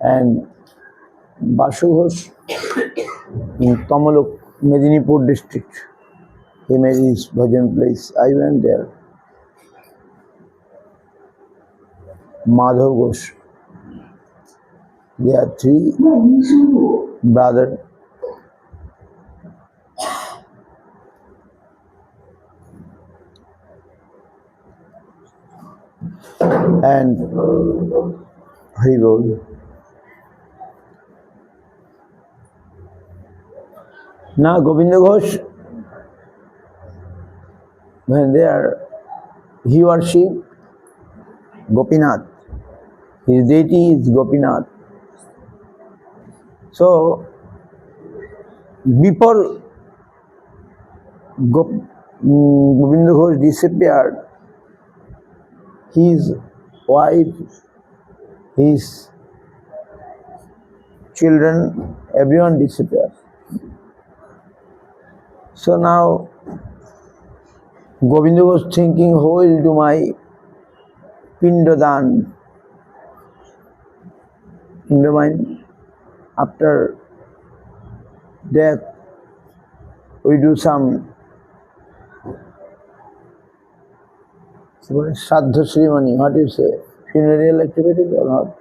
and Basu Ghosh in Tamaluk, Medinipur district. He made his bhajan place. I went there. Madhav Ghosh. There are 3 brothers. And he goes. Now Govinda Ghosh, when they are, he worshipped Gopinath. His deity is Gopinath. So, before Govinda Ghosh disappeared, his wife, his children, everyone disappeared. So now, Govinda was thinking, who will do my Pindadan? Pindadan, after death, we do some Shraddha ceremony, what do you say? Funeral activities or not?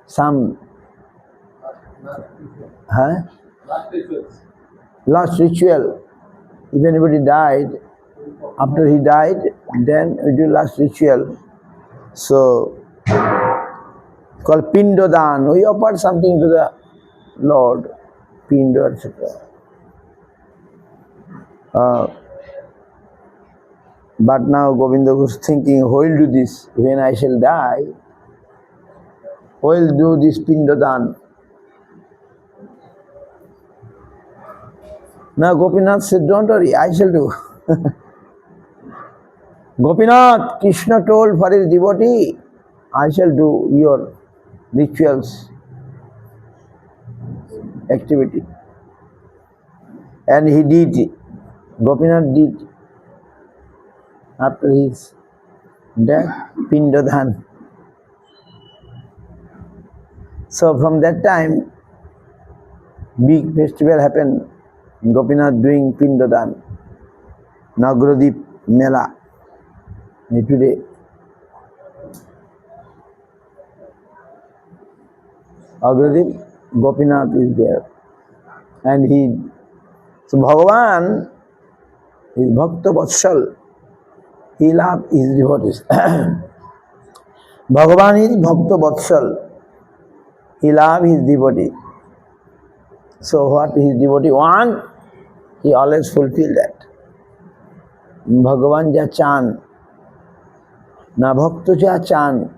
Some last ritual. If anybody died, after he died, then we do last ritual. So, called Pindadan. We offer something to the Lord, Pinda, etc. But now Govinda was thinking, who will do this? When I shall die, who will do this Pindadan? Now Gopinath said, don't worry, I shall do. Gopinath, Krishna told for his devotee, I shall do your rituals, activity. And he did it. Gopinath did. After his death, Pindadan. So from that time, big festival happened. Gopinath doing Pindadan, Nagradip Mela today. Agradip Gopinath is there. And so Bhagavan is Bhakta Vatsal. He loves his devotees. Bhagavan is Bhakta Vatsal. He loves his devotee. So what his devotee want, he always fulfill that. Bhagavan ja chan, na bhakta ja chan,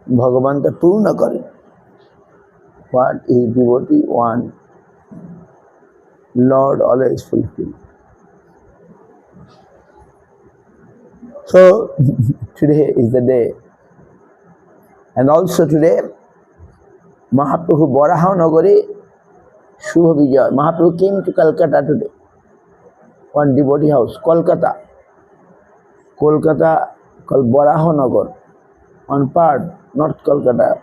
Bhagavan ta purna kare. What his devotee want, Lord always fulfill. So today is the day. And also today, Mahaprabhu Varaha Nagari, Shubha Vijay. Mahaprabhu came to Calcutta today. One devotee house, Kolkata. Kolkata called Varaha Nagar. One part, North Calcutta.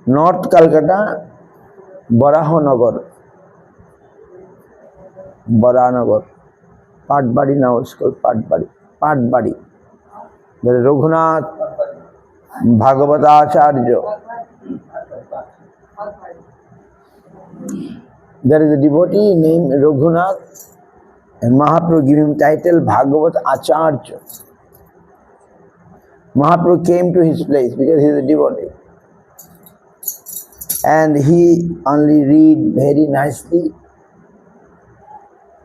North Calcutta, Varaha Nagar. Varaha Nagar. Patbadi now it's called Patbadi. Patbadi. There is Raghunath Bhagavatacharya. There is a devotee named Raghunath, and Mahaprabhu gave him title Bhagavat Acharya. Mahaprabhu came to his place because he is a devotee. And he only read very nicely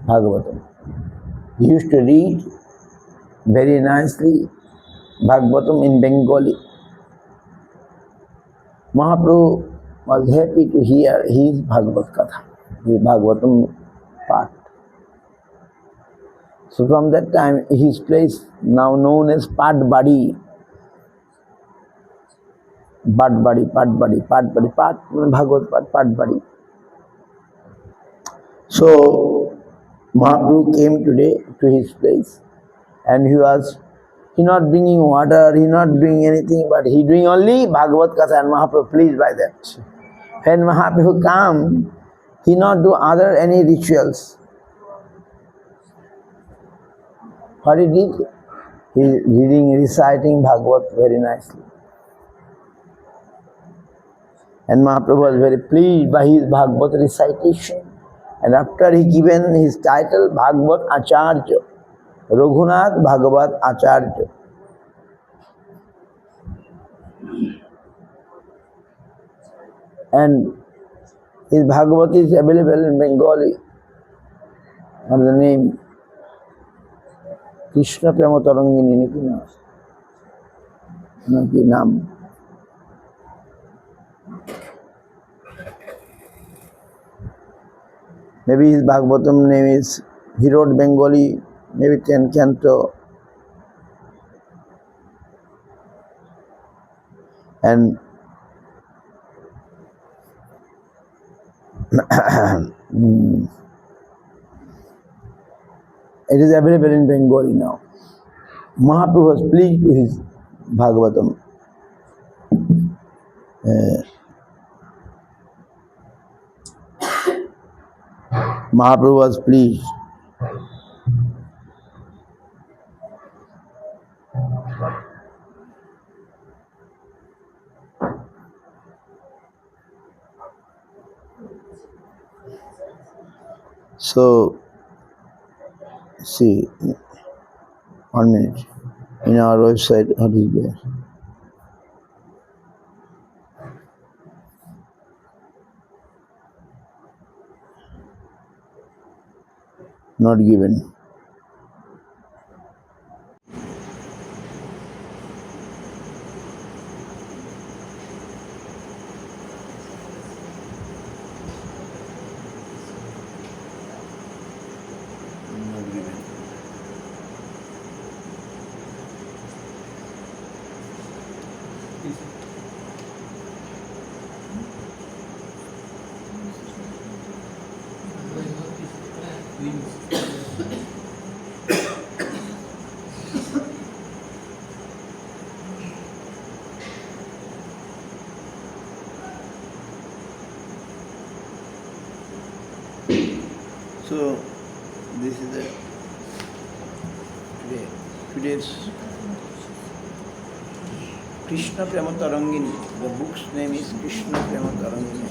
Bhagavatam. He used to read very nicely Bhagavatam in Bengali. Mahaprabhu was happy to hear his Bhagavad Katha, his Bhagavatam part. So from that time, his place now known as Patbadi. Patbadi, Patbadi, Patbadi, Bhagavad Patbadi. So Mahaprabhu came today to his place, and he was He not bringing water, he not bringing anything, but he doing only Bhagavad Katha and Mahaprabhu pleased by that. When Mahaprabhu come, he not do other any rituals. What he did? He reading, reciting Bhagavad very nicely. And Mahaprabhu was very pleased by his Bhagavad recitation. And after he given his title, Bhagavad Acharya, Raghunath Bhagavad Acharya. And his Bhagavad is available in Bengali under the name Krishna Prema Tarangini Naki Nam. Maybe his Bhagavatam name is, he wrote Bengali, maybe 10 canto. And it is available in Bengali now. Mahaprabhu was pleased to his Bhagavatam. Mahaprabhu was pleased. So, see, 1 minute. In our website, what is there? Not given. So, this is the today's Krishna Prema Tarangini. The book's name is Krishna Prema Tarangini.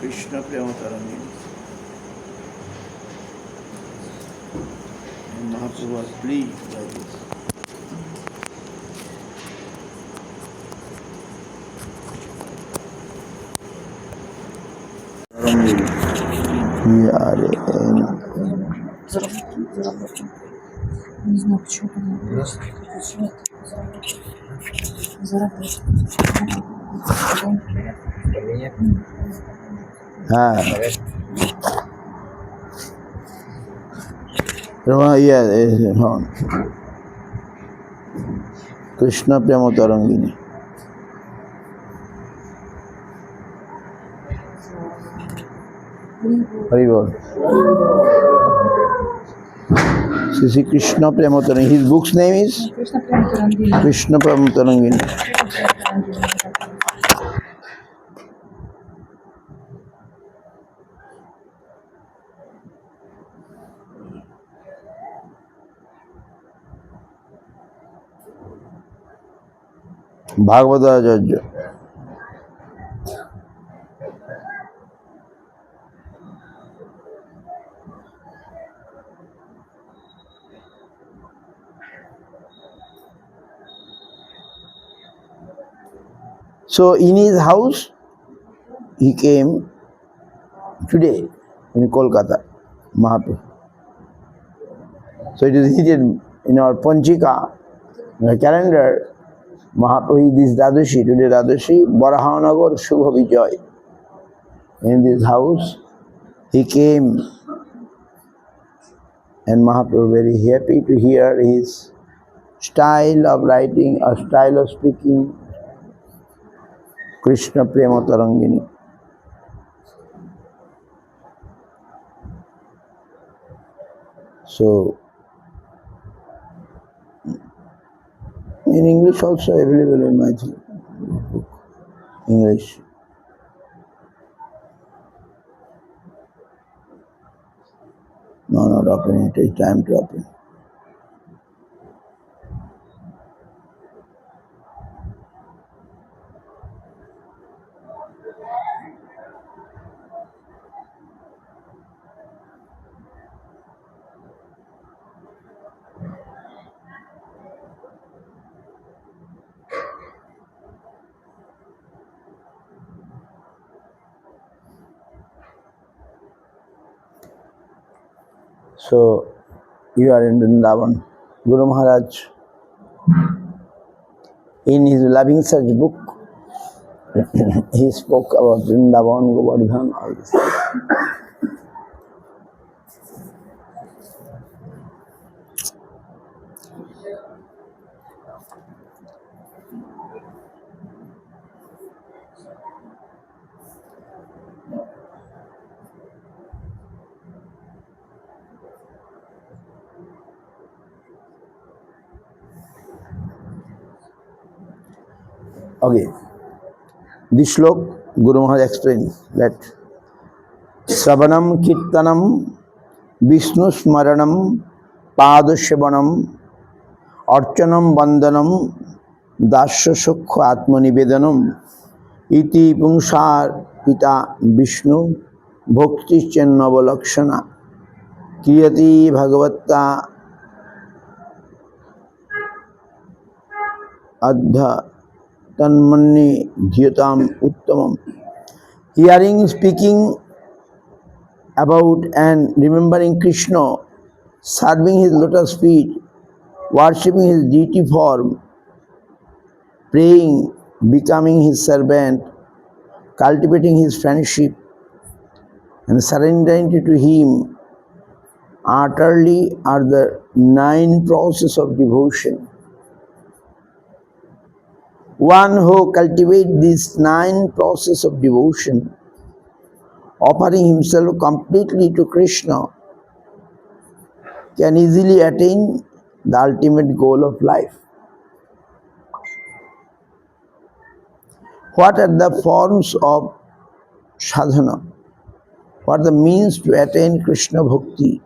Krishna Prema Tarangini. And Mahaprabhu was pleased by this. Не знаю, почему заработать. Krishna Prema Tarangini. Haribol. Sri Krishna Prema Tarangini. His book's name is Krishna Prema Tarangini. Bhagavata. So in his house, he came today in Kolkata, Mahaprabhu. So it is written in our Panchika, in the calendar, Mahaprabhu, this Dadashi, today Dadashi, Varaha nagar Shubha Vijay. In this house, he came, and Mahaprabhu very happy to hear his style of writing, or style of speaking, Krishna Prema Tarangini. So, In English also available in my book. English. No, not opening. Take time to open. So, you are in Vrindavan. Guru Maharaj, in his Loving Search book, he spoke about Vrindavan, Govardhan, all this. Okay, this slok, Guru Maharaj explained that Sravanam Kirtanam Vishnu Smaranam Padashavanam Archanam Vandanam Dasya Sukha Atmanivedanam Iti Pungsar Pita Vishnu Bhakti Channavalakshana Kriyati Bhagavata Adha Tanmanni Dhyatam Uttamam. Hearing, speaking about and remembering Krishna, serving his lotus feet, worshipping his deity form, praying, becoming his servant, cultivating his friendship, and surrendering to him utterly are the 9 processes of devotion. One who cultivates these 9 processes of devotion, offering himself completely to Krishna, can easily attain the ultimate goal of life. What are the forms of sadhana? What are the means to attain Krishna bhakti?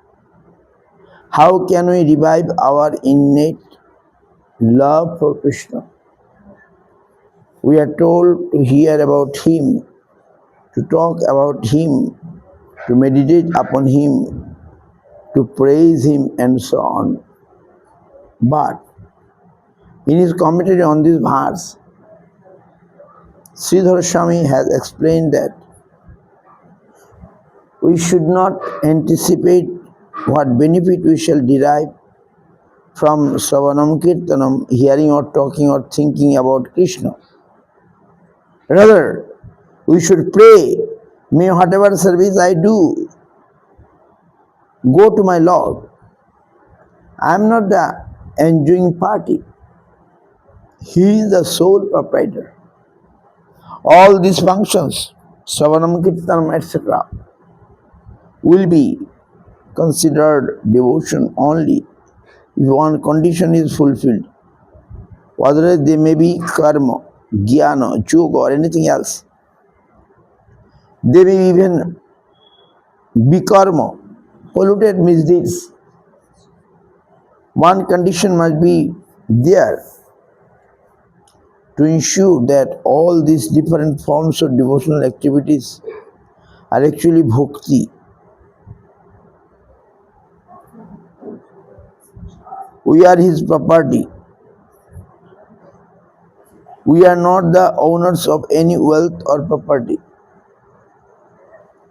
How can we revive our innate love for Krishna? We are told to hear about him, to talk about him, to meditate upon him, to praise him, and so on. But in his commentary on this verse, Sridhar Swami has explained that we should not anticipate what benefit we shall derive from Savanam Kirtanam, hearing or talking or thinking about Krishna. Rather, we should pray, may whatever service I do go to my Lord. I am not the enjoying party. He is the sole proprietor. All these functions, Savanam Kirtanam, etc., will be considered devotion only if one condition is fulfilled. Otherwise, they may be karma, jnana, yoga, or anything else. They may even be karma, polluted misdeeds. One condition must be there to ensure that all these different forms of devotional activities are actually bhakti. We are his property. We are not the owners of any wealth or property.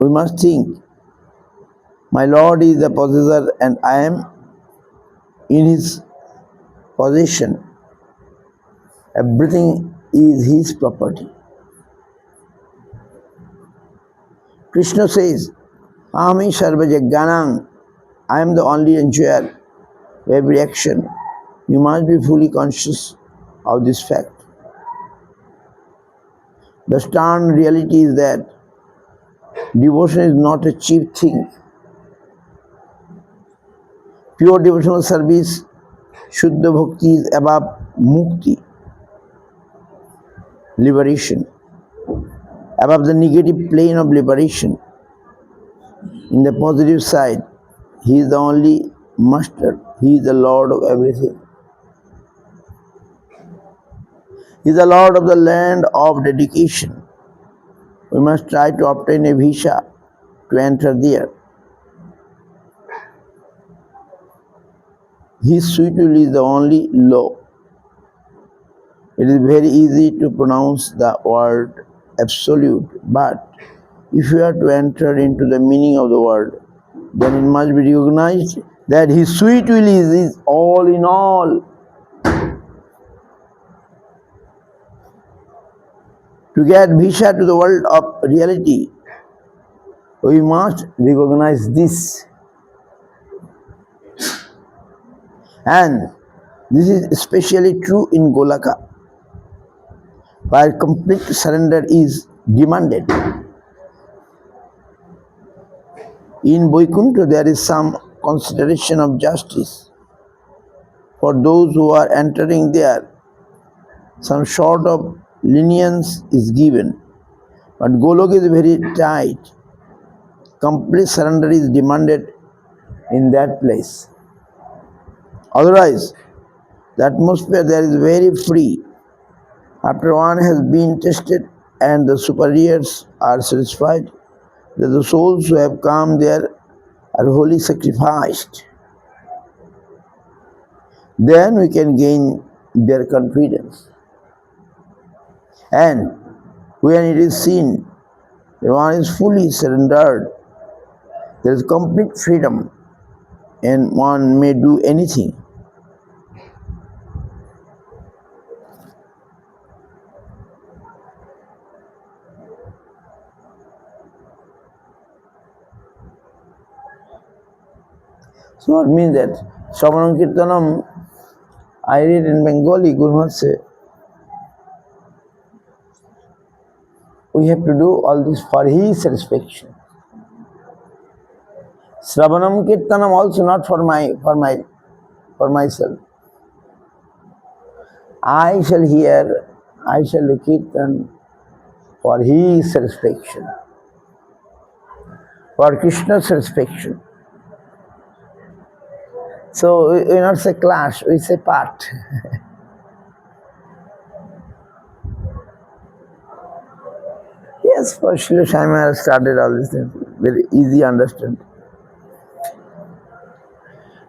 We must think, my Lord is the possessor and I am in his possession. Everything is his property. Krishna says, Ahami sarva jagyanam, I am the only enjoyer of every action. You must be fully conscious of this fact. The stern reality is that devotion is not a cheap thing. Pure devotional service, Shuddha Bhakti, is above mukti, liberation, above the negative plane of liberation. In the positive side, he is the only master, he is the Lord of everything. He is the Lord of the land of dedication. We must try to obtain a visa to enter there. His sweet will is the only law. It is very easy to pronounce the word absolute, but if you are to enter into the meaning of the word, then it must be recognized that his sweet will is all in all. To get visa to the world of reality, we must recognize this. And this is especially true in Golaka, where complete surrender is demanded. In Vaikuntha, there is some consideration of justice. For those who are entering there, some sort of lenience is given. But Golok is very tight. Complete surrender is demanded in that place. Otherwise, the atmosphere there is very free. After one has been tested and the superiors are satisfied that the souls who have come there are wholly sacrificed, then we can gain their confidence. And when it is seen that one is fully surrendered, there is complete freedom and one may do anything. So it means that Sravanam Kirtanam, I read in Bengali, Guru Maharaj say, we have to do all this for his satisfaction. Sravanam Kirtanam also not for myself. I shall hear, I shall do Kirtan for his satisfaction, for Krishna's satisfaction. So we not say clash, we say part. Yes, for Srila Shyama started all these things, very easy understand.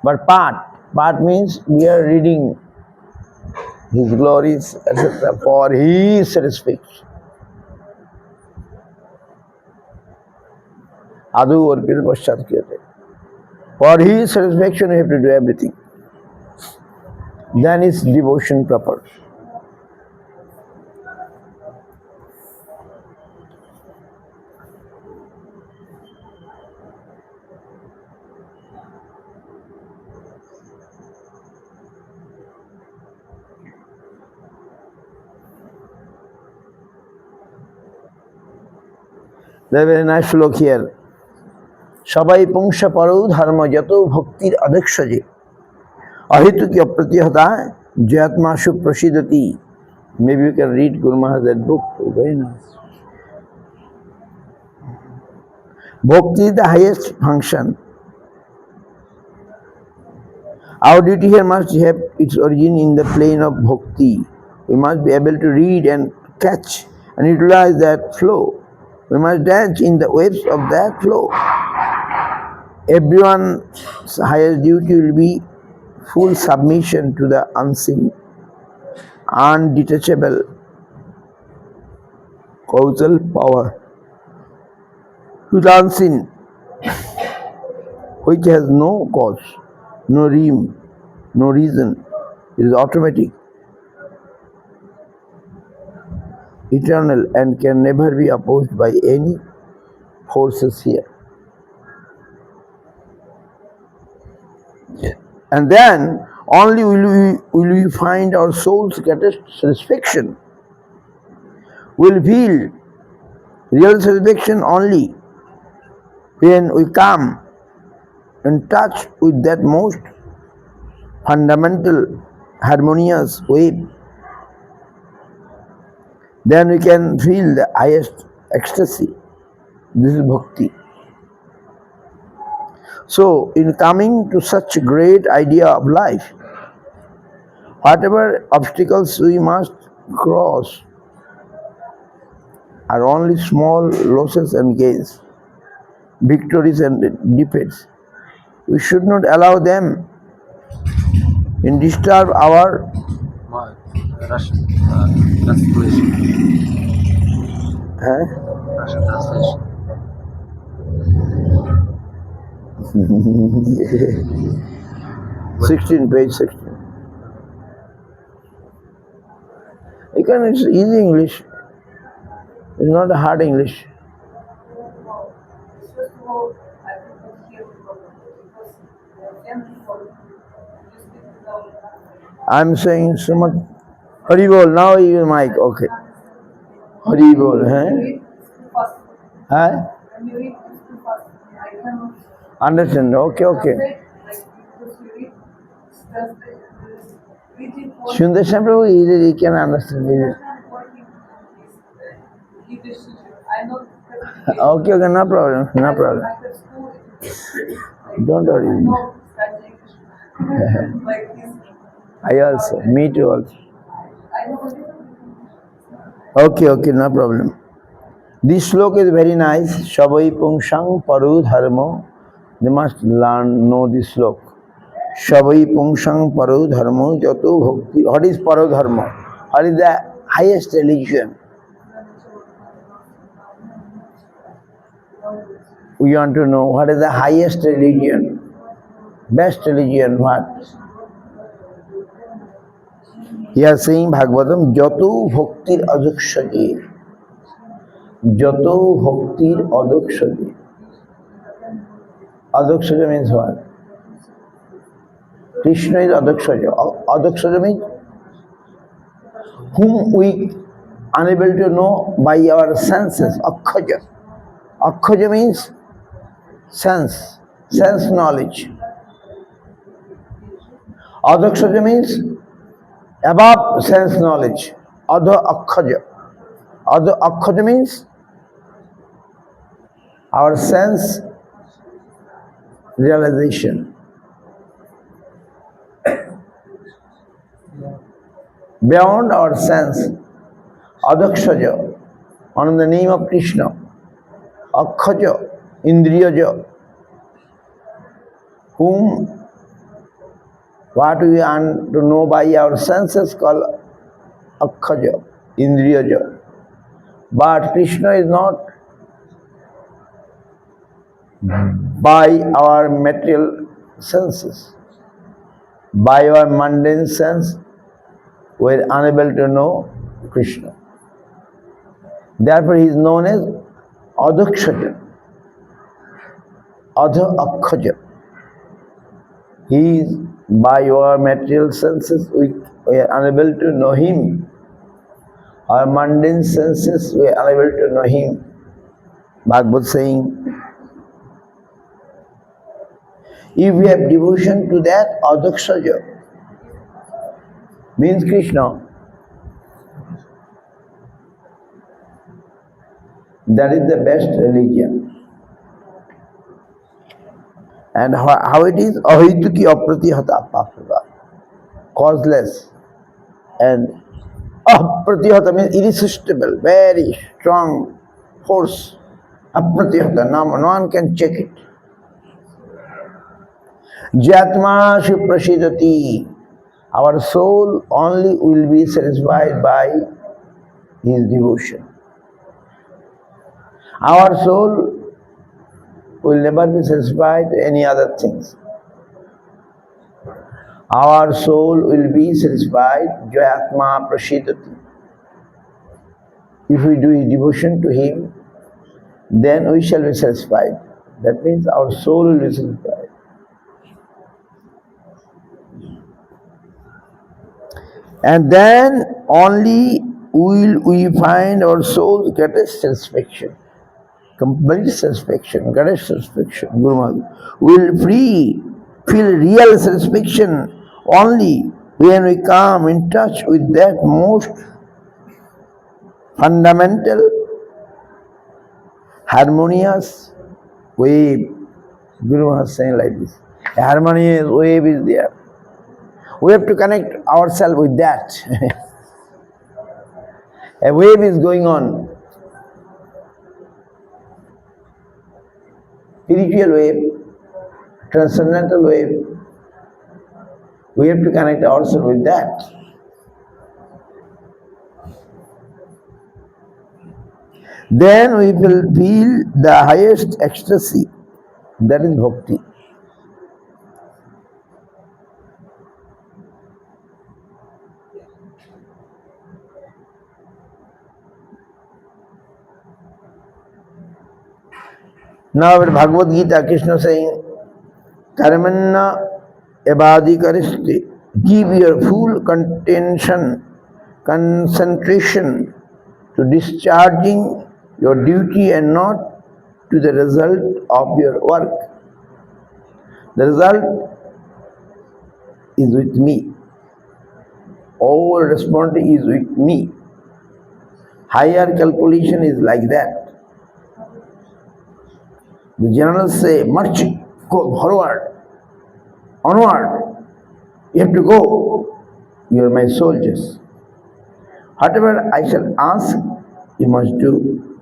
But part means we are reading his glories, etc., for his satisfaction. Adu or Pir Paschat Kyate. For his satisfaction, we have to do everything. Then is devotion proper. There is a very nice slok here. Sabai pungsha parau dharma jato bhaktir adhikshaje ahitu ki apratihata jayatmashu prasidati. Maybe you can read Guru Maharaj that book. Very nice. Bhakti is the highest function. Our duty here must have its origin in the plane of bhakti. We must be able to read and catch and utilize that flow. We must dance in the waves of that flow. Everyone's highest duty will be full submission to the unseen, undetachable causal power, to the unseen, which has no cause, no rhyme, no reason. It is automatic, eternal, and can never be opposed by any forces here. And then only will we find our soul's greatest satisfaction. We'll feel real satisfaction only when we come in touch with that most fundamental harmonious way, then we can feel the highest ecstasy. This is bhakti. So, in coming to such great idea of life, whatever obstacles we must cross are only small losses and gains, victories and defeats. We should not allow them in disturb our Russian translation. Russian translation. 16, page 16. It's easy English. It's not a hard English. First of all, I could not hear properly because family for you speak without. I'm saying so much. Haribol, now you mic, okay. Haribol, When you read, it's too fast. Huh? When you read, it's too fast. I cannot Understand, okay. translate, like, because you read, it's translate, reading for Sundar Prabhu, he can understand. working is Yiddish teacher. I not Okay, no problem. I have school. Don't worry. I know study English like this. I also, me too also. I know a little bit. Okay, no problem. This sloka is very nice. Shabai pungsang paru dharmo. They must know this sloka. Shabai pungsang paru dharmo jato bhakti. What is paru dharma? What is the highest religion? We want to know what is the highest religion, best religion, what? He is saying Bhagavatam, Jato Bhaktir Adukshadi. Jato Bhaktir Adukshadi. Adukshadi means what? Krishna is Adukshadi. Adukshadi means whom we unable to know by our senses. Akhaja. Akhaja means sense knowledge. Adakshaya means above sense knowledge. Adha akhaja. Adha akhaja means our sense realization. Beyond our sense. Adakshaya, on the name of Krishna. Akhaja, Indriyaja, whom what we want to know by our senses called Akhaja, Indriyaja. But Krishna is not by our material senses. By our mundane sense, we are unable to know Krishna. Therefore, he is known as Adakshaya, Adha Akhaja. He is by our material senses, we are unable to know him. Our mundane senses, we are unable to know him. Bhagavad saying, if we have devotion to that Adakshaya, means Krishna, that is the best religion. And how it is? Ahituki apratihata apasada. Causeless. And apratihata means irresistible, very strong force. Apratihata, no one can check it. Jatma suprasidati. Our soul only will be satisfied by his devotion. Our soul will never be satisfied with any other things. Our soul will be satisfied, Jayatma Prasidati. If we do his devotion to him, then we shall be satisfied. That means our soul will be satisfied. And then only will we find our soul's greatest satisfaction. Complete satisfaction, greatest satisfaction, Guru Maharaj. Will feel real satisfaction only when we come in touch with that most fundamental, harmonious wave, Guru was saying like this, a harmonious wave is there. We have to connect ourselves with that. A wave is going on, spiritual wave, transcendental wave. We have to connect ourselves with that. Then we will feel the highest ecstasy, that is bhakti. Now in Bhagavad Gita, Krishna saying, Karmanna evadi karisti. Give your full concentration to discharging your duty and not to the result of your work. The result is with me. All responsibility is with me. Higher calculation is like that. The generals say, march, go forward, onward. You have to go. You are my soldiers. Whatever I shall ask, you must do.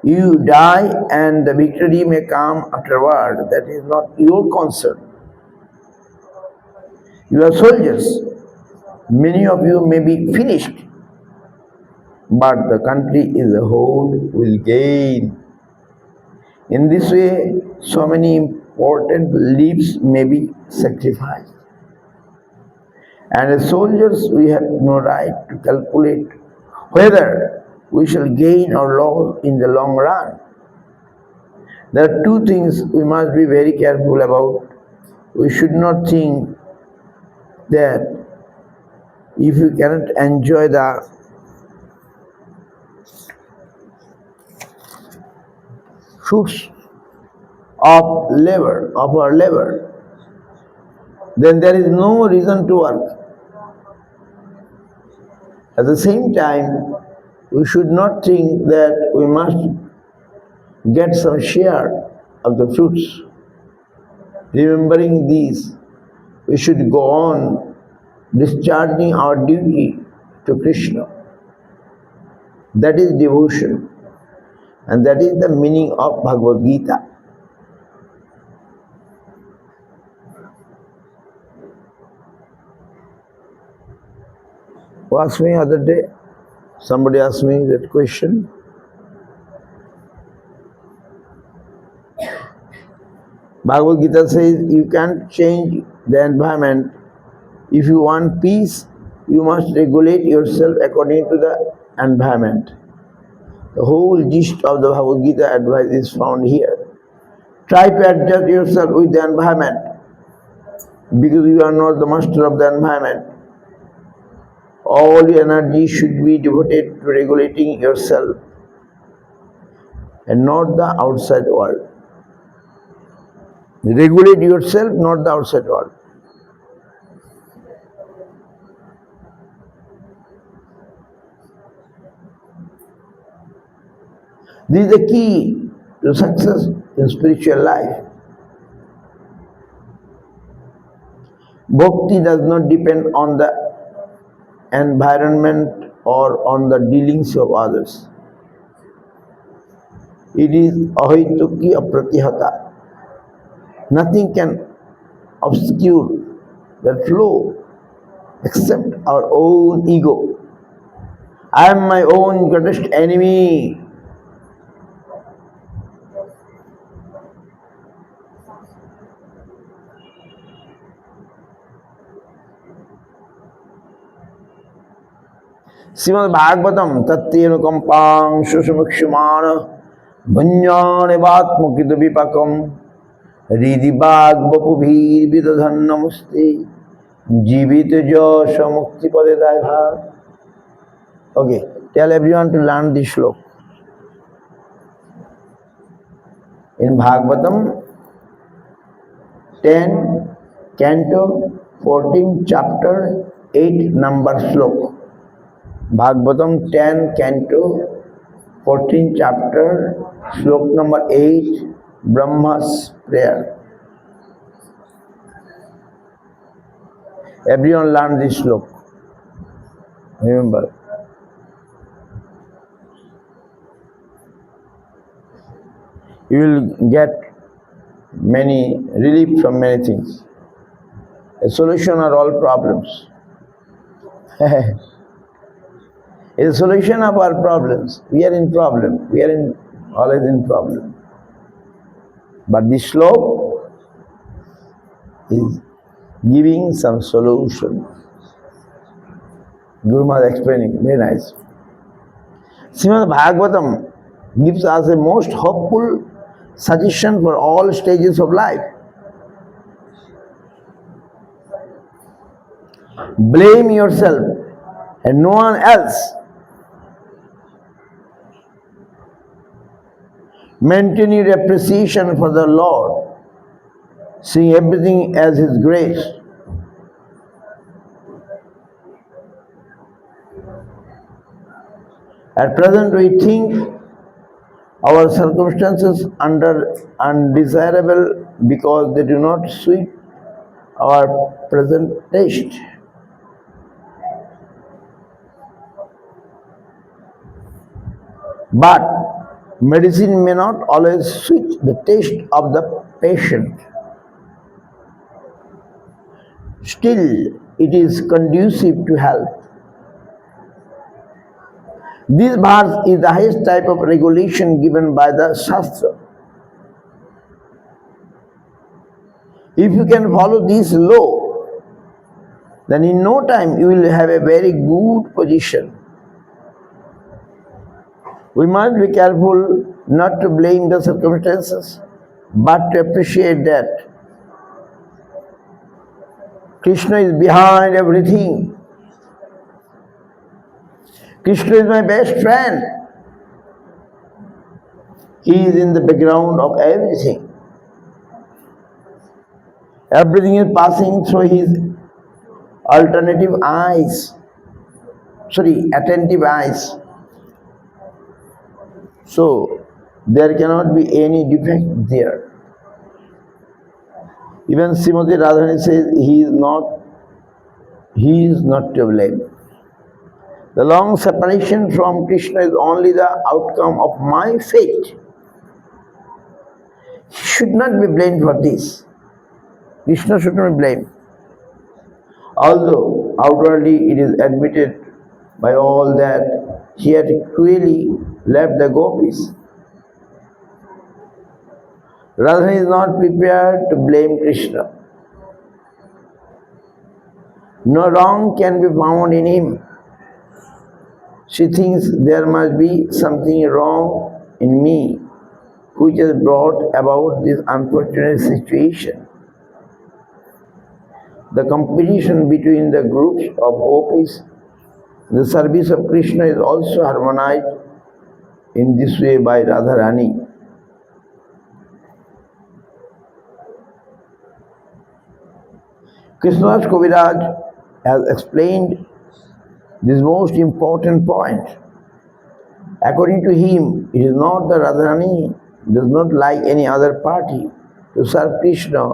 You die and the victory may come afterward. That is not your concern. You are soldiers. Many of you may be finished, but the country as a whole will gain. In this way, so many important lives may be sacrificed. And as soldiers, we have no right to calculate whether we shall gain or lose in the long run. There are two things we must be very careful about. We should not think that if you cannot enjoy the fruits of our labor, then there is no reason to work. At the same time, we should not think that we must get some share of the fruits. Remembering these, we should go on discharging our duty to Krishna. That is devotion, and that is the meaning of Bhagavad Gita. Who asked me other day? Somebody asked me that question. Bhagavad Gita says you can't change the environment. If you want peace, you must regulate yourself according to the environment. The whole gist of the Bhagavad Gita advice is found here. Try to adjust yourself with the environment, because you are not the master of the environment. All your energy should be devoted to regulating yourself and not the outside world. Regulate yourself, not the outside world. This is the key to success in spiritual life. Bhakti does not depend on the environment or on the dealings of others. It is ahituki apratihata. Nothing can obscure the flow except our own ego. I am my own greatest enemy. Srimad Bhagavatam tattena kampang susumukshumana bhanjane vatmukita vipakam ridi bhagvapubhir vidadhan namaste jivita jasha mukti padedaiha. Okay, tell everyone to learn this slok. In Bhagavatam 10, Canto 14, Chapter 8 number slok. Bhagavatam 10 canto, 14 chapter, slok number 8, Brahma's prayer. Everyone learn this slok. Remember. You will get many relief from many things. A solution are all problems. It's a solution of our problems. We are in problem. We are always in problem. But this slope is giving some solution. Guru Maharaj explaining, very nice. Srimad Bhagavatam gives us a most hopeful suggestion for all stages of life. Blame yourself and no one else. Maintain your appreciation for the Lord, seeing everything as His grace. At present we think our circumstances undesirable because they do not suit our present taste. But medicine may not always suit the taste of the patient. Still, it is conducive to health. This verse is the highest type of regulation given by the Shastra. If you can follow this law, then in no time you will have a very good position. We must be careful not to blame the circumstances, but to appreciate that Krishna is behind everything. Krishna is my best friend. He is in the background of everything. Everything is passing through his attentive eyes. So, there cannot be any defect there. Even Srimati Radharani says he is not to blame. The long separation from Krishna is only the outcome of my fate. He should not be blamed for this. Krishna should not be blamed. Although outwardly it is admitted by all that he had cruelly left the gopis, Radharani is not prepared to blame Krishna. No wrong can be found in him. She thinks there must be something wrong in me which has brought about this unfortunate situation. The competition between the groups of gopis, the service of Krishna is also harmonized in this way by Radharani. Krishnadas Kaviraj has explained this most important point. According to him, it is not that Radharani does not like any other party to serve Krishna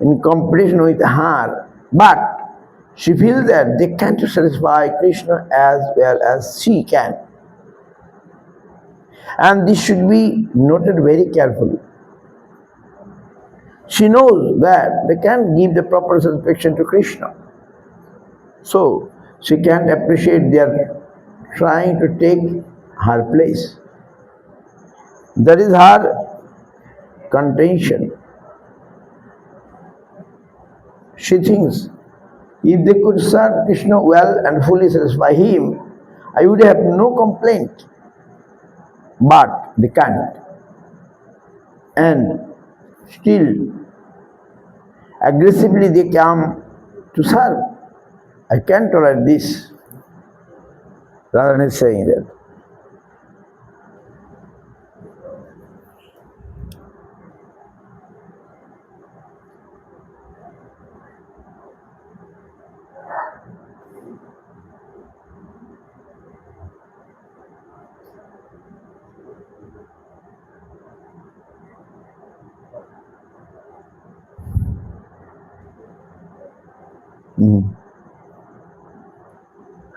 in competition with her, but she feels that they can't satisfy Krishna as well as she can. And this should be noted very carefully. She knows that they can't give the proper satisfaction to Krishna. So, she can't appreciate their trying to take her place. That is her contention. She thinks, if they could serve Krishna well and fully satisfy him, I would have no complaint. But they can't. And still, aggressively they come to serve. I can't tolerate this. Radharani is saying that.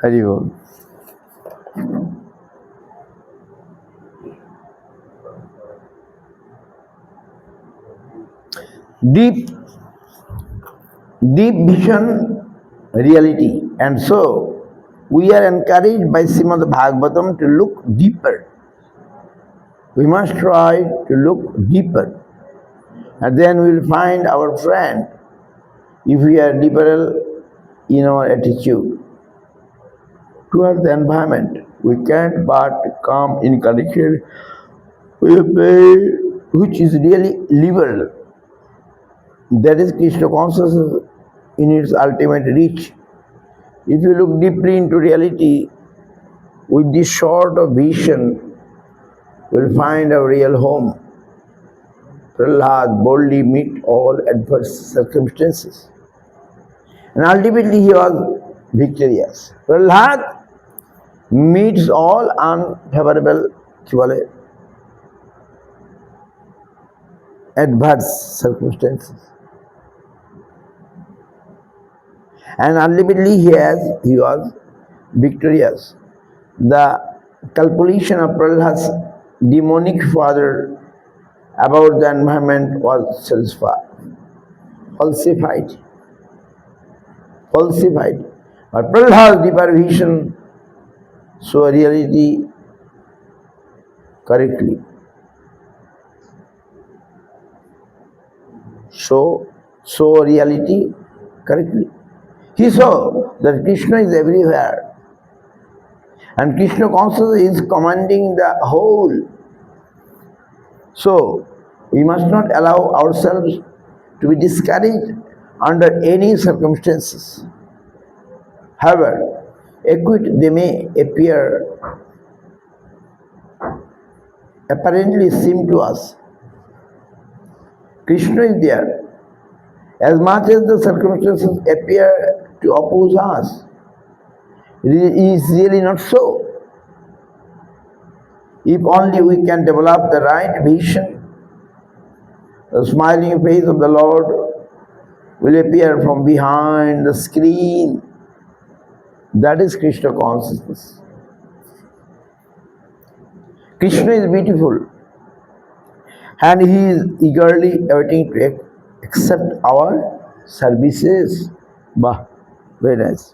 Hari Bol. Deep vision reality, and so we are encouraged by Srimad Bhagavatam to look deeper. We must try to look deeper, and then we will find our friend if we are liberal in our attitude towards the environment. We can't but come in connection with a way which is really liberal. That is Krishna consciousness in its ultimate reach. If you look deeply into reality, with this sort of vision, you will find a real home. Prahlad boldly met all adverse circumstances, and ultimately he was victorious. Prahlad meets all unfavorable adverse circumstances, and ultimately he was victorious. The calculation of Prahlada's demonic father about the environment was falsified. But Prahlada's deeper vision saw reality correctly. Saw reality correctly. He saw that Krishna is everywhere, and Krishna consciousness is commanding the whole. So we must not allow ourselves to be discouraged under any circumstances. However acute they may apparently seem to us, Krishna is there. As much as the circumstances appear to oppose us, it is really not so. If only we can develop the right vision, the smiling face of the Lord will appear from behind the screen. That is Krishna consciousness. Krishna is beautiful, and he is eagerly awaiting to accept our services. Bah, very nice.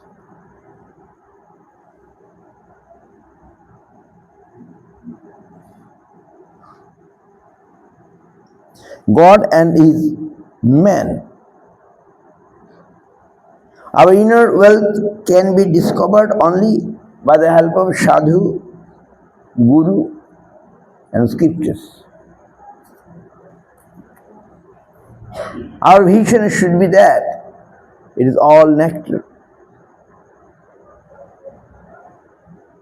God and his man. Our inner wealth can be discovered only by the help of sadhu, guru, and scriptures. Our vision should be that it is all nectar.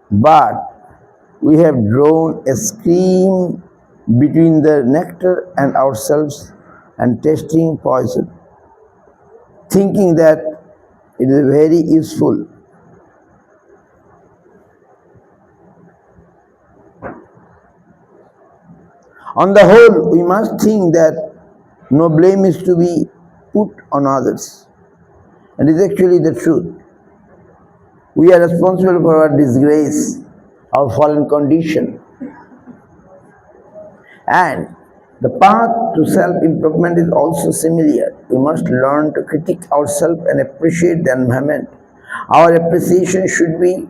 But we have drawn a screen between the nectar and ourselves and tasting poison, thinking that it is very useful. On the whole, we must think that no blame is to be put on others. And it is actually the truth. We are responsible for our disgrace, our fallen condition. And the path to self-improvement is also similar. We must learn to critique ourselves and appreciate the environment. Our appreciation should be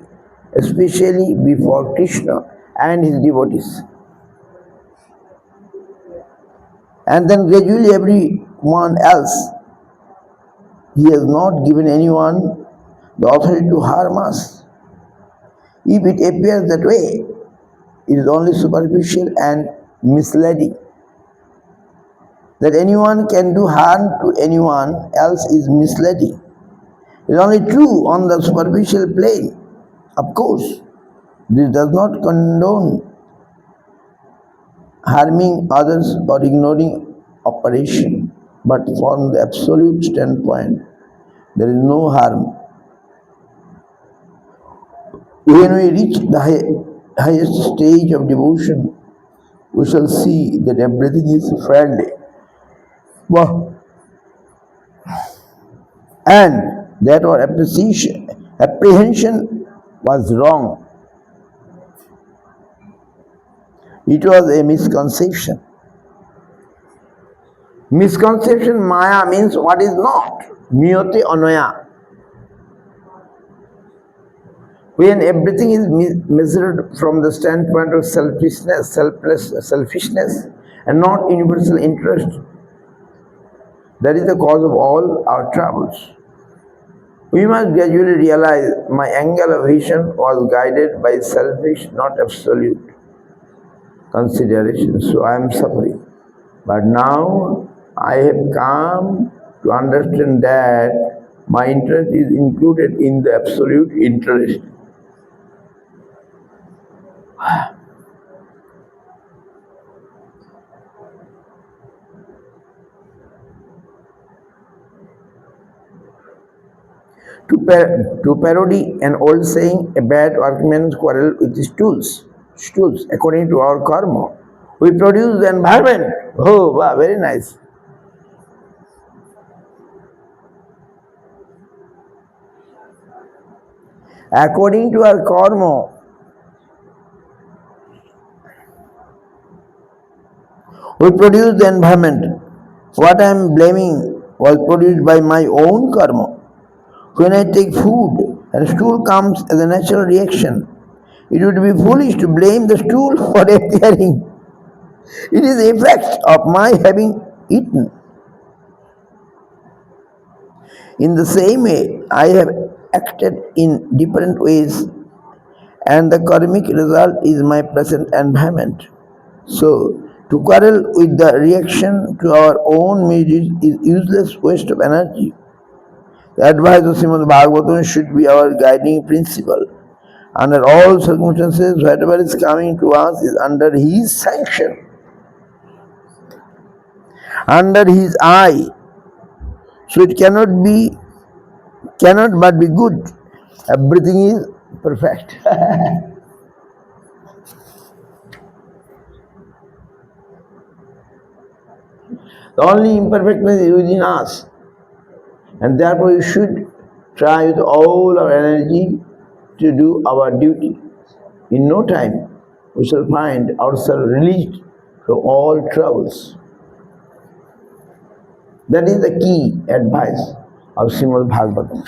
especially before Krishna and his devotees. And then gradually everyone else. He has not given anyone the authority to harm us. If it appears that way, it is only superficial and misleading. That anyone can do harm to anyone else is misleading. It is only true on the superficial plane. Of course, this does not condone harming others or ignoring operation, but from the absolute standpoint, there is no harm. When we reach the highest stage of devotion, we shall see that everything is friendly. And that our apprehension was wrong. It was a misconception. Misconception, maya, means what is not. Niyati anaya. When everything is measured from the standpoint of selfishness, and not universal interest, that is the cause of all our troubles. We must gradually realize my angle of vision was guided by selfish, not absolute consideration. So I am suffering. But now I have come to understand that my interest is included in the absolute interest. To parody an old saying, a bad workman quarrels with his stools. According to our karma, we produce the environment. Oh, wow, very nice. According to our karma, we produce the environment. What I am blaming was produced by my own karma. When I take food and stool comes as a natural reaction, it would be foolish to blame the stool for appearing. It is the effect of my having eaten. In the same way, I have acted in different ways, and the karmic result is my present environment. So, to quarrel with the reaction to our own measures is useless waste of energy. The advice of Srimad Bhagavatam should be our guiding principle. Under all circumstances, whatever is coming to us is under His sanction, under His eye. So it cannot but be good. Everything is perfect. The only imperfectness is within us. And therefore we should try with all our energy to do our duty. In no time, we shall find ourselves released from all troubles. That is the key advice of Srimad Bhagavatam.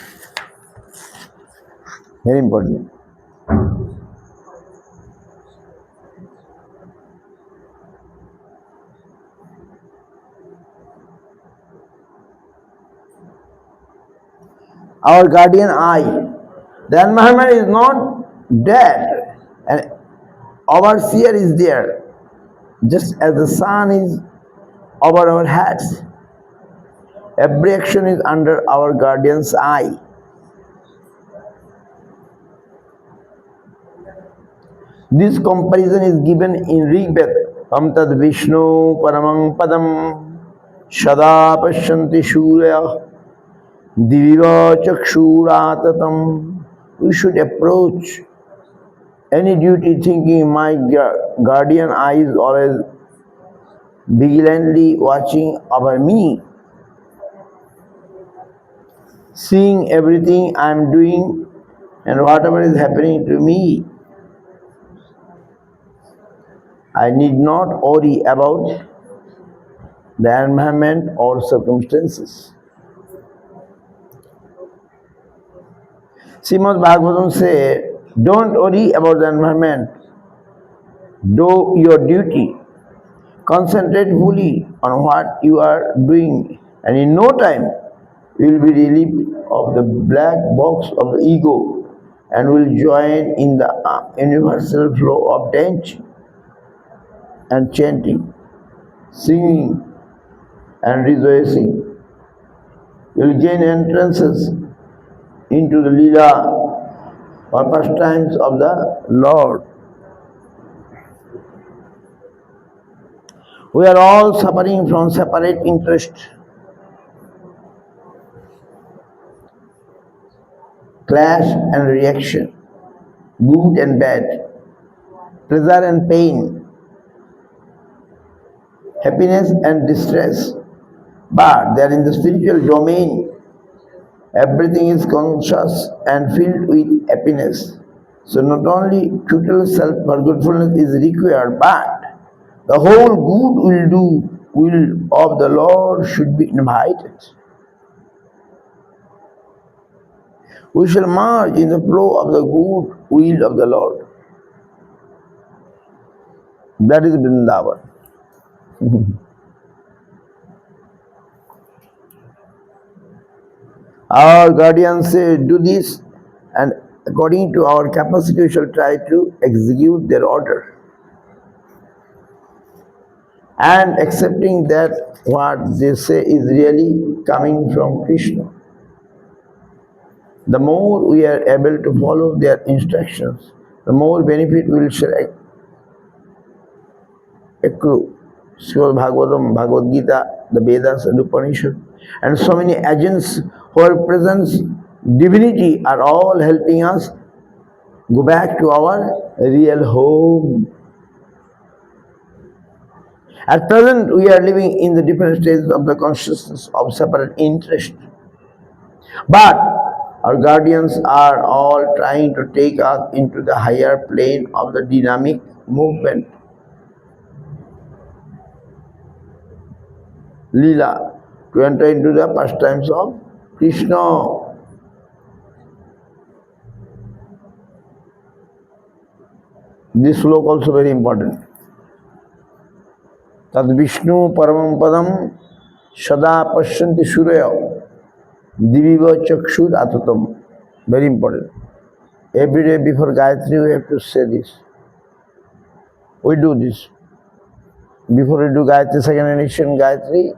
Very important. Our guardian eye. The environment is not dead, and overseer is there, just as the sun is over our heads. Every action is under our guardian's eye. This comparison is given in Rigveda. Tam tad Vishnu paramang padam shada pashyanti shurya diviva chakshuratatam. We should approach any duty thinking my guardian eye is always vigilantly watching over me, seeing everything I am doing and whatever is happening to me. I need not worry about the environment or circumstances. Srimad Bhagavatam says, don't worry about the environment. Do your duty. Concentrate fully on what you are doing, and in no time you will be relieved of the black box of the ego and will join in the universal flow of dancing and chanting, singing and rejoicing. You will gain entrances into the Leela or pastimes of the Lord. We are all suffering from separate interest, clash and reaction, good and bad, pleasure and pain, happiness and distress. But they are in the spiritual domain, Everything is conscious and filled with happiness. So not only total self-forgetfulness is required, but the whole will of the Lord should be invited. We shall merge in the flow of the good will of the Lord. That is Vrindavan. Our guardians say, do this, and according to our capacity, we shall try to execute their order. And accepting that what they say is really coming from Krishna. The more we are able to follow their instructions, the more benefit we shall accrue. Srimad Bhagavatam, Bhagavad Gita, the Vedas and Upanishad, and so many agents who are present, divinity, are all helping us go back to our real home. At present, we are living in the different stages of the consciousness of separate interest. But our guardians are all trying to take us into the higher plane of the dynamic movement. Leela, to enter into the pastimes of Krishna. This slok also very important. Tad Vishnu Paramam Padam Sada Pashyanti Surya Diviva Chakshur Atatam. Very important. Every day before Gayatri we have to say this. We do this. Before we do Gayatri, second edition Gayatri,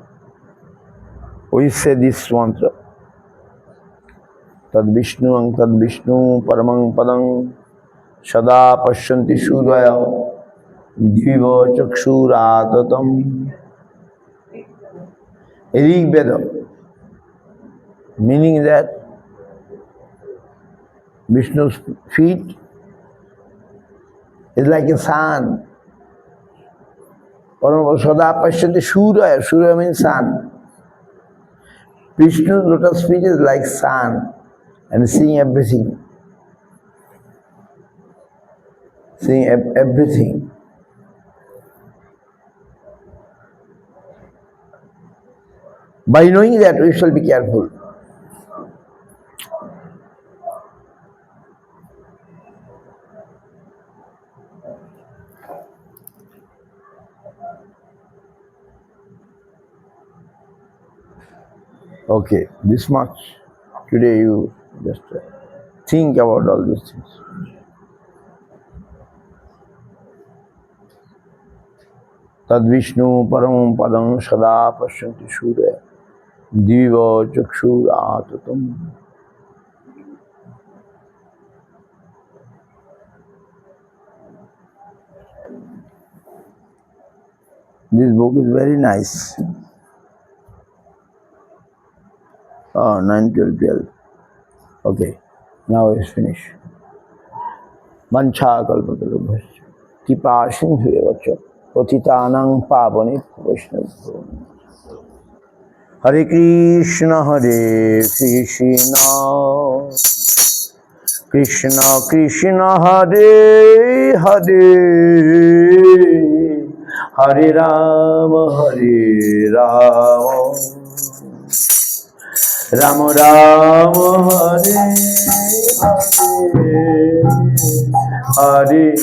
we say this mantra. Tad Vishnu Paramam Padam Sada Pashyanti Surya Diva Chakshuratatam. Rig Veda, meaning that Vishnu's feet is like a sun. Sada Pashyanti Surya, Surya means sun. Vishnu's lotus feet is like sun and seeing everything. Seeing everything. By knowing that, we shall be careful. Okay, this much. Today you just think about all these things. Tad Vishnu Paramam Padam Sada Pashyanti Surya Diva Chakshuratatam. This book is very nice. 9, 12, 12. Okay, now it's finished. Vancha kalpatarubhasya Tipa sindhuyevacha Patitanang pavane vaishnava. Hare Krishna, Krishna Krishna, Hare Hare, Hare Rama, Rama Rama, Hare Hare,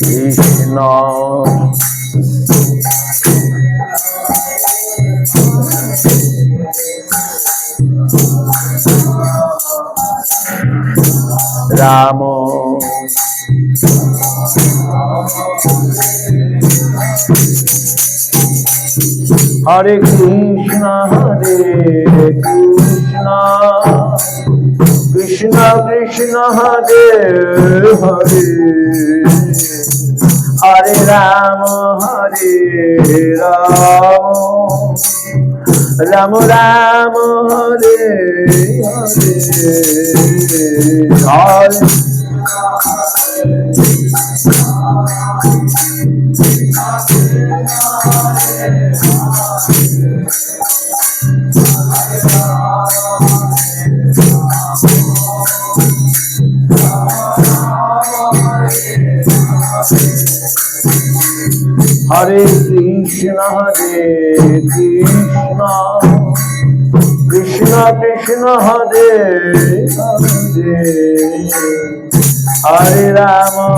Krishna. Ramo Hare Krishna, Krishna Krishna, Hare Hare, Hare Rama, Rama Rama, Hare Hare, Hare Hare Krishna, Krishna Krishna, Hare Hare, Hare Rama,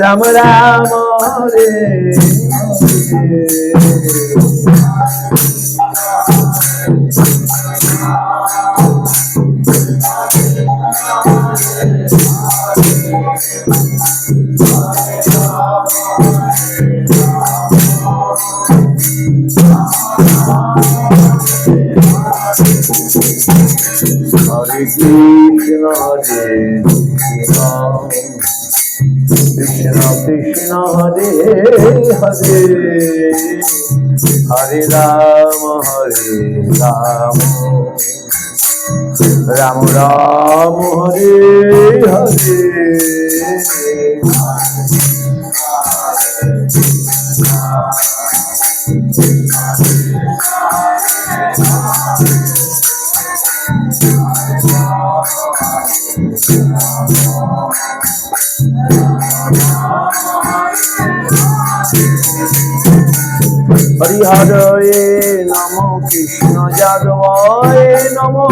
Rama Rama, Hare Hare. Hare Krishna, Krishna Krishna, Hare Hare, Hare Rama, Rama Rama, Hare Hare. Hari Hare Namo, Krishna Jadavaya Namo,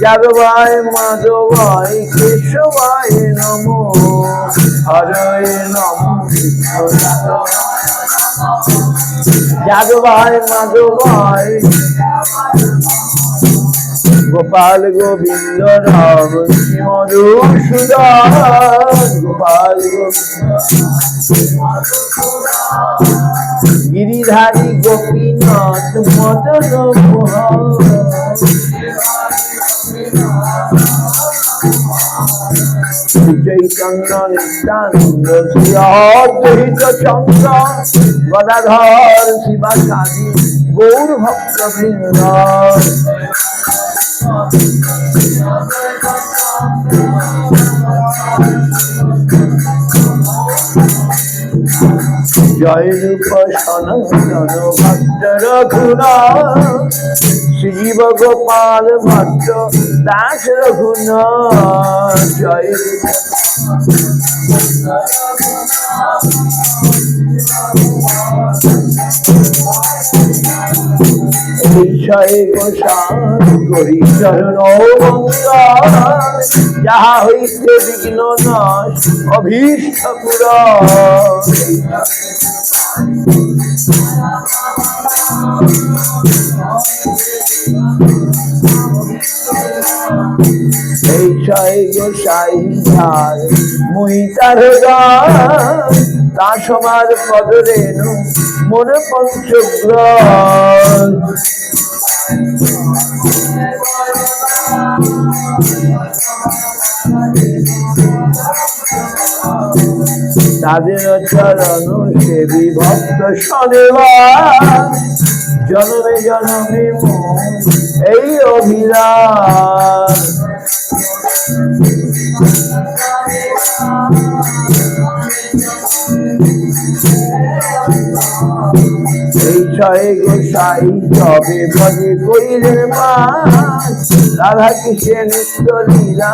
Jadavaya Madhavaya Keshavaya Namo, Hare Namo, Krishna Jadavaya Madhavaya Gopal Govinda Ram Madhusudan, Gopal Govinda Giridhari Gopinath Madan Mohan, Vijay Chandra Nityananda Sri Advaita Chandra Gadadhar Sivasadi Gaur Bhakta Vrinda. Jai Rupa Sanatana Bhatta Raghunatha, Shiva Gopal Bhatta Das Raghunatha, Jai Rupa Vijay Gosha Gori Charano Mangal, Jaha Hoite Vigno Nash Abhishta Pura. Jai Goshai Dhar Muhitar Gar Tashamar Padrenu Mon Panchagrar. তাদের চরণ সেবি ভক্ত শনিবার, জনমে জনমে এই অভিলাষ। এই ছয় গোসাই তবে ভজে করিলেন পাঠ, রাধা কৃষ্ণ নিত্য লীলা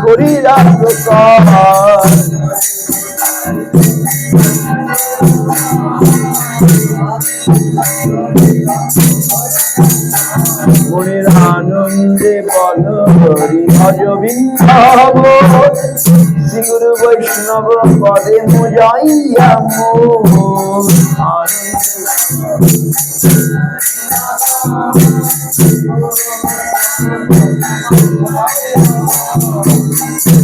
করিলা প্রকাশ। মনের আনন্দে বল হরি ভজ বৃন্দাব, শ্রী গুরু বৈষ্ণব পদে মুজাইয়া মোর।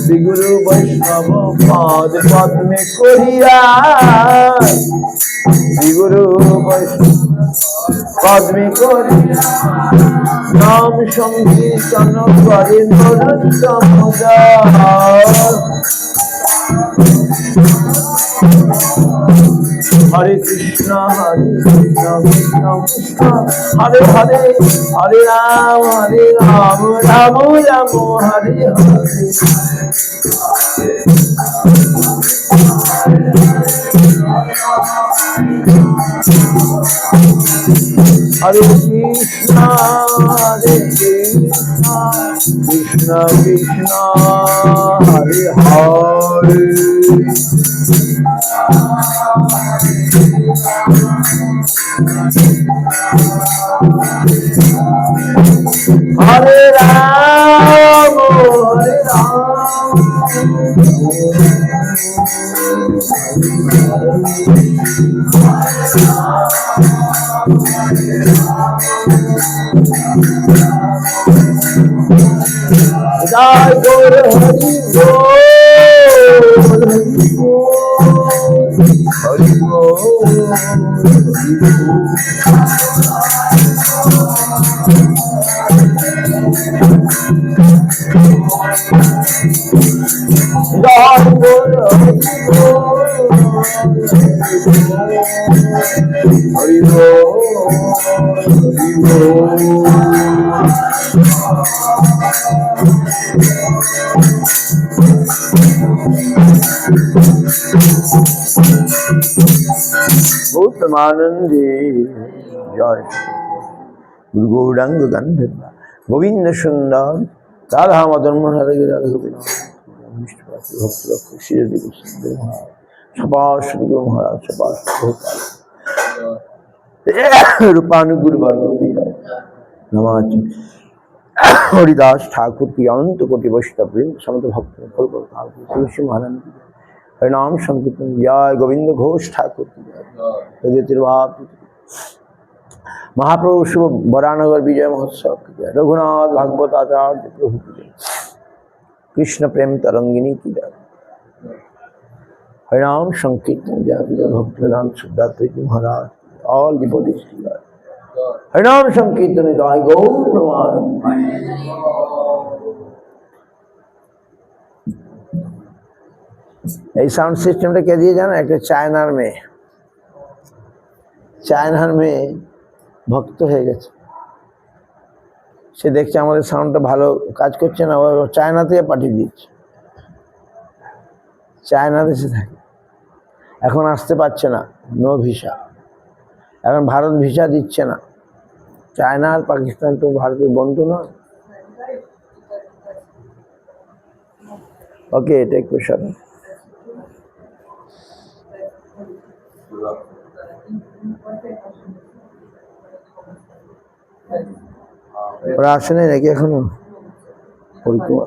শ্রী গুরু বৈষ্ণব পদ পদ্মে করিয়া, শ্রী গুরু বৈষ্ণব পদ্মে করিয়া নাম সংকীর্তন করে নরোত্তম দাস। হরে কৃষ্ণ কৃষ্ণ কৃষ্ণ হরে হরে, হরে Ram Ram Ram Hare Hare. Hare Krishna, Hare Krishna, Krishna Krishna, Hare Hare. Hare Ram, Hare Jai Gaur Hari Bol, Hari Bol, Hari Bol. Jai Gaur Hari Bol, Hari Bol, Hari Bol. Bhutmanandi, Jai Guru Gauranga Gandharva, Govinda Sundar, Radha Madan Hare Radha Govinda, Mr. Bhakti Bhakti Shri Devi Sundar Maharaj, Sabha Shri Guru Maharaj, Sabha Shri Rupanu Guru Varga Vijay, Namach, Haridas Thakur Ki Ananta Koti Vaishnavin, Samata Bhakti Bhakti Bhakti Shri Maharaj, Harinam Sankirtan Jai Govinda Ghosha Thakur Ki Jai, Mahaprabhu शुभ वरानगर विजय महोत्सव की जय, रघुनाथ भागवत आचार्य प्रभु की जय, कृष्ण प्रेम तरंगिनी की जय, हरिनाम संकीर्तन जय विजय भक्त वेदांत सिद्धार्थ जी महाराज, ऑल डिवोटीज की जय, हरिनाम संकीर्तन जय गौर भगवान। এই সাউন্ড সিস্টেমটা কে দিয়ে জানো? একটা চায়নার মেয়ে ভক্ত হয়ে গেছে। সে দেখছে আমাদের সাউন্ডটা ভালো কাজ করছে না, ও চায়নাতে পাঠিয়ে দিচ্ছে। চায়না দেশে থাকে, এখন আসতে পারছে না, নো ভিসা। এখন ভারত ভিসা দিচ্ছে না। চায়না আর পাকিস্তান তো ভারতের বন্ধু নয়। ওকে, টেক কোয়েশ্চন। ওরা আসে নাই নাকি এখনো? পরিক্রমা